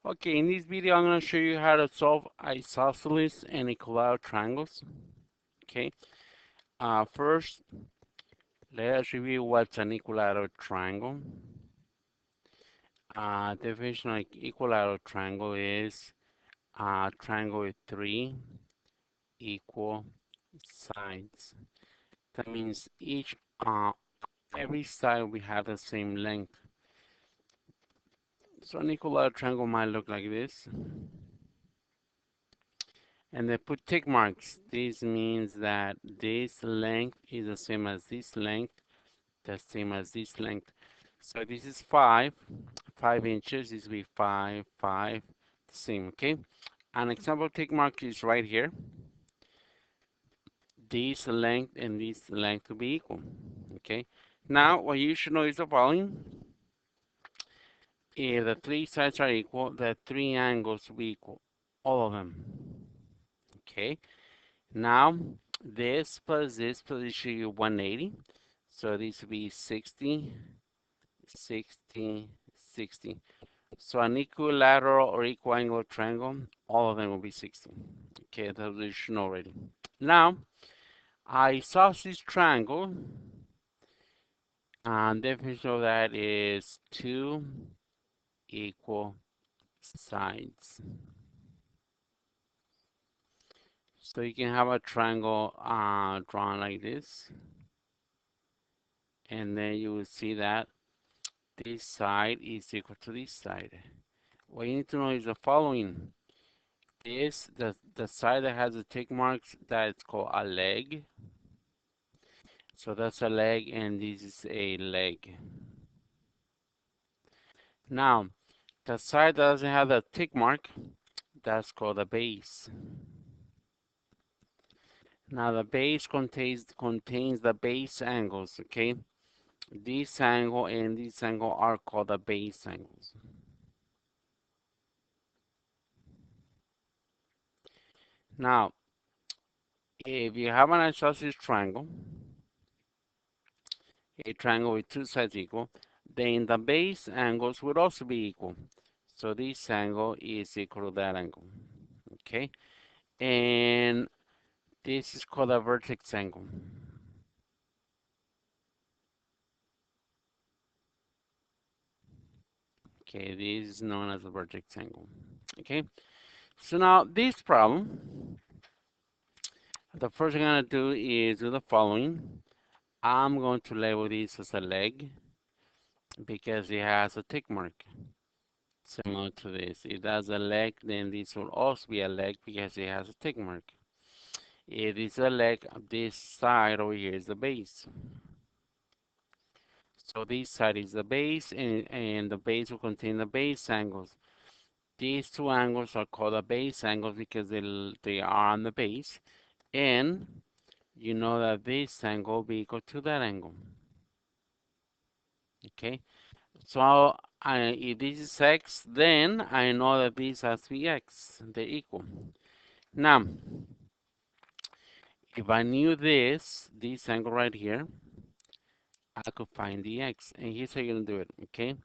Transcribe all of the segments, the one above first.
Okay, in this video, I'm going to show you how to solve isosceles and equilateral triangles. Okay, first, let us review what's an equilateral triangle. Definition of equilateral triangle is a triangle with three equal sides. That means every side we have the same length. So an equilateral triangle might look like this. And they put tick marks. This means that this length is the same as this length, the same as this length. So this is 5 inches. This will be 5, 5, the same, okay? An example tick mark is right here. This length and this length will be equal, okay? Now, what you should know is the following. If the three sides are equal, the three angles will be equal, all of them, okay? Now, this plus this should you 180. So this would be 60, 60, 60. So an equilateral or equal angle triangle, all of them will be 60. Okay, that you should know already. Now, isosceles triangle, and definition of that is two equal sides. So you can have a triangle drawn like this, and then you will see that this side is equal to this side. What you need to know is the following. The side that has the tick marks, that's called a leg. So that's a leg, and this is a leg. Now, the side that doesn't have the tick mark, that's called a base. Now, the base contains the base angles, okay? This angle and this angle are called the base angles. Now, if you have an isosceles triangle, a triangle with two sides equal, then the base angles would also be equal. So this angle is equal to that angle, okay? And this is called a vertex angle. Okay, this is known as a vertex angle, okay? So now this problem, the first thing I'm gonna do is do the following. I'm going to label this as a leg because it has a tick mark. Similar to this. If that's a leg, then this will also be a leg because it has a tick mark. It is a leg, this side over here is the base. So this side is the base, and the base will contain the base angles. These two angles are called the base angles because they are on the base. And you know that this angle will be equal to that angle. Okay, so if this is x, then I know that this has to be x. They're equal. Now, if I knew this angle right here, I could find the x. And here's how you're gonna do it, okay?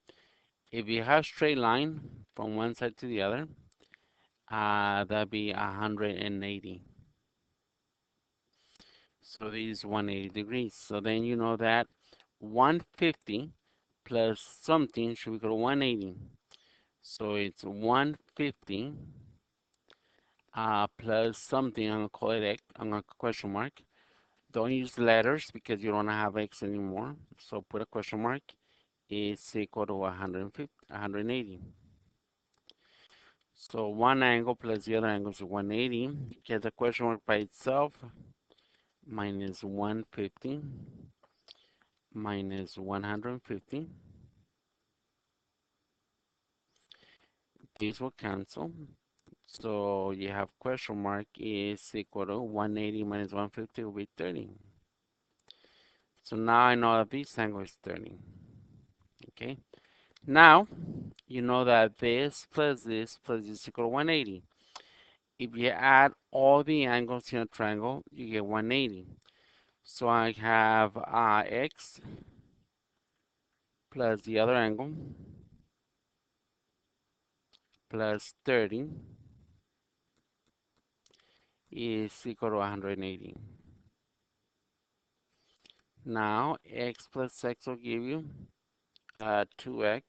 If you have straight line from one side to the other, that'd be 180. So this is 180 degrees. So then you know that 150 plus something should equal to 180. So it's 150 plus something. I'm gonna call it x. I'm gonna question mark. Don't use letters because you don't have x anymore. So put a question mark. Is equal to 150, 180. So one angle plus the other angle is 180. Get the question mark by itself. Minus 150 minus 150. These will cancel. So you have question mark is equal to 180 minus 150 will be 30. So now I know that this angle is 30. Okay. Now you know that this plus this is equal to 180. If you add all the angles in a triangle, you get 180. So I have x plus the other angle plus 30 is equal to 180. Now, x plus x will give you 2x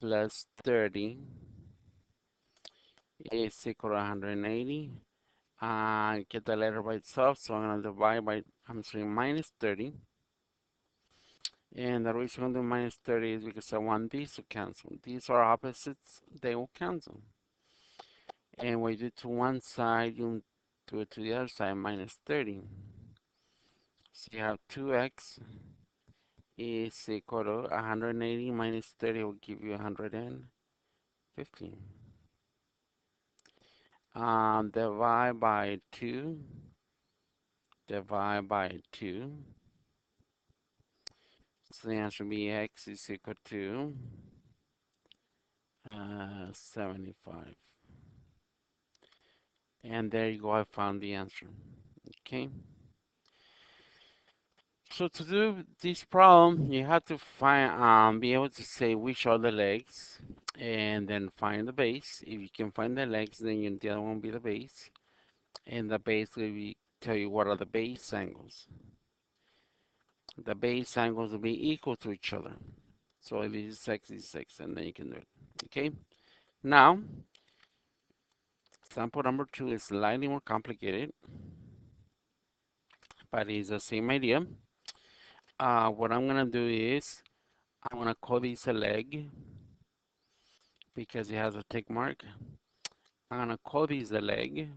plus 30 is equal to 180. Get the letter by itself, so I'm going to divide by, I'm sorry, minus 30. And the reason I'm doing minus 30 is because I want these to cancel. These are opposites, they will cancel. And when you do it to one side, you do it to the other side, minus 30. So you have 2x is equal to 180 minus 30 will give you 150. Divide by 2, divide by 2. So the answer will be x is equal to 75. And there you go, I found the answer. Okay. So to do this problem, you have to find, be able to say which are the legs, and then find the base. If you can find the legs, then the other one will be the base, and the base will be tell you what are the base angles. The base angles will be equal to each other. So this is 6, and then you can do it. Okay. Now, example number 2 is slightly more complicated, but it's the same idea. What I'm gonna do is I'm gonna call this a leg because it has a tick mark. I'm gonna call this a leg.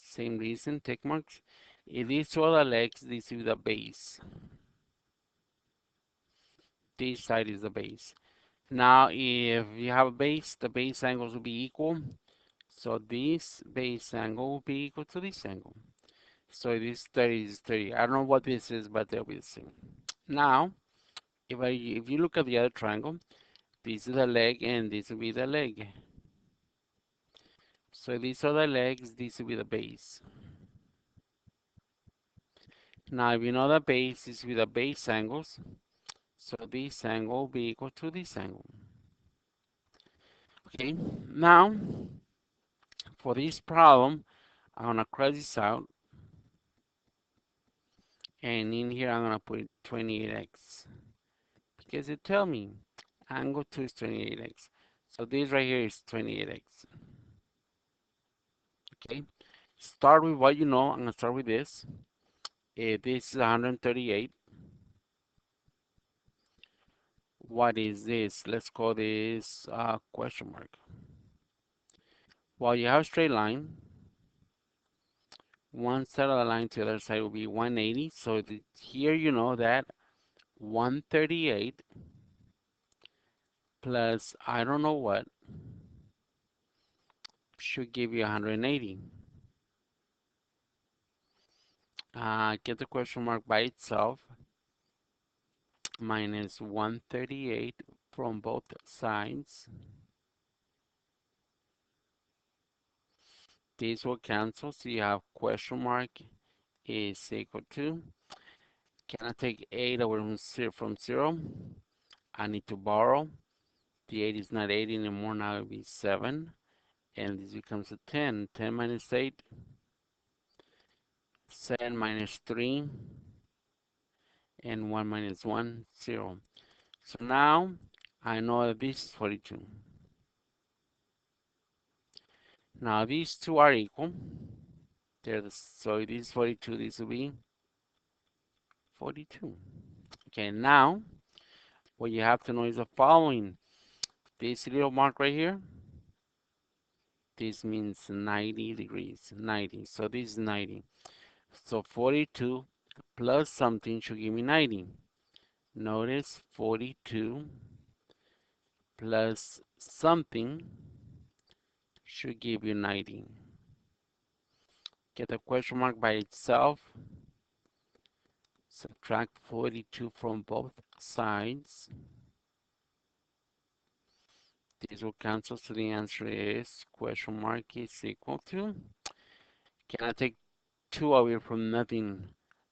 Same reason, tick marks. If these two are the legs, this is the base. This side is the base. Now, if you have a base, the base angles will be equal. So this base angle will be equal to this angle. So this 30 is 30. I don't know what this is, but they'll be the same. Now, if you look at the other triangle, this is the leg and this will be the leg. So these are the legs, this will be the base. Now, if you know the base is with the base angles, so this angle will be equal to this angle. Okay, now for this problem, I'm gonna cross this out, and in here I'm gonna put 28x because it tell me angle 2 is 28x. So this right here is 28x. Okay, start with what you know. I'm gonna start with this. This is 138. What is this? Let's call this question mark. Well, you have a straight line. One side of the line to the other side will be 180. So here you know that 138 plus I don't know what should give you 180. Get the question mark by itself. Minus 138 from both sides. These will cancel, so you have question mark is equal to. Can I take 8 away from 0? I need to borrow. The 8 is not 8 anymore, now it will be 7. And this becomes a 10. 10 minus 8, 7 minus 3, and 1 minus 1, 0. So now I know that this is 42. Now these two are equal. So this is 42, this will be 42. Okay, now what you have to know is the following. This little mark right here, this means 90 degrees, 90. So this is 90. So 42 plus something should give me 90. Notice 42 plus something should give you 90. Get the question mark by itself. Subtract 42 from both sides. This will cancel, so the answer is question mark is equal to. Can I take 2 away from nothing?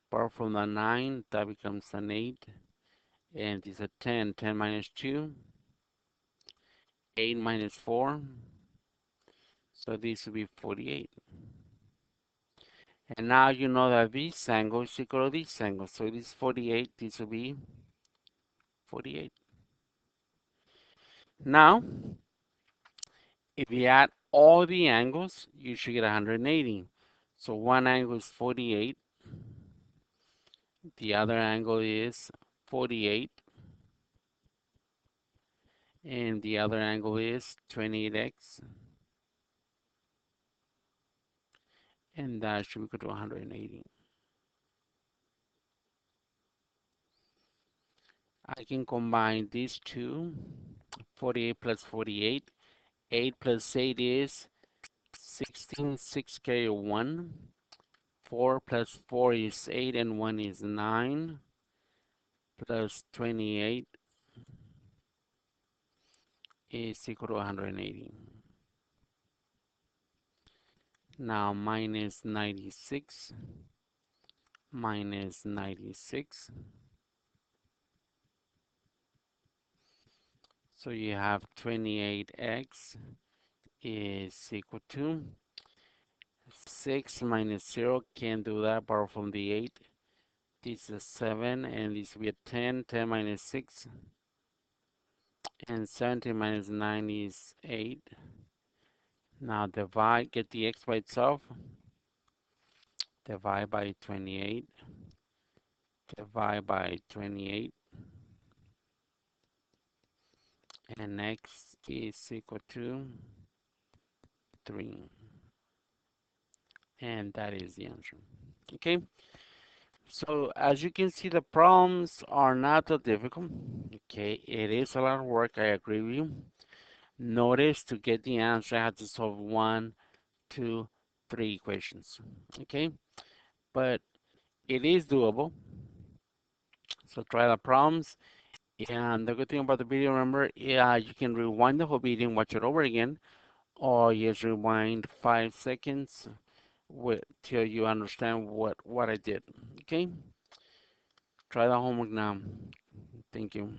Apart from the 9, that becomes an 8. And it's a 10. 10 minus 2 8 minus 4, so this will be 48. And now you know that this angle is equal to this angle, so this is 48, this will be 48. Now, if you add all the angles, you should get 180. So one angle is 48, the other angle is 48, and the other angle is 28x, and that should equal to 180. I can combine these two, 48 plus 48. 8 plus 8 is 16, 6 carry 1. 4 plus 4 is 8, and 1 is 9, plus 28 is equal to 180. Now minus 96 minus 96. So you have 28x is equal to 6 minus 0. Can't do that apart from the 8. This is 7, and this will be a 10. 10 minus 6. And 17 minus 9 is 8. Now divide, get the x by itself. Divide by 28. Divide by 28. And x is equal to 3. And that is the answer. Okay, so as you can see, the problems are not that difficult. Okay, it is a lot of work, I agree with you. Notice to get the answer, I have to solve 1, 2, 3 equations. Okay, but it is doable. So try the problems. And the good thing about the video, remember, yeah, you can rewind the whole video and watch it over again, or just rewind 5 seconds till you understand what I did. Okay, try the homework now. Thank you.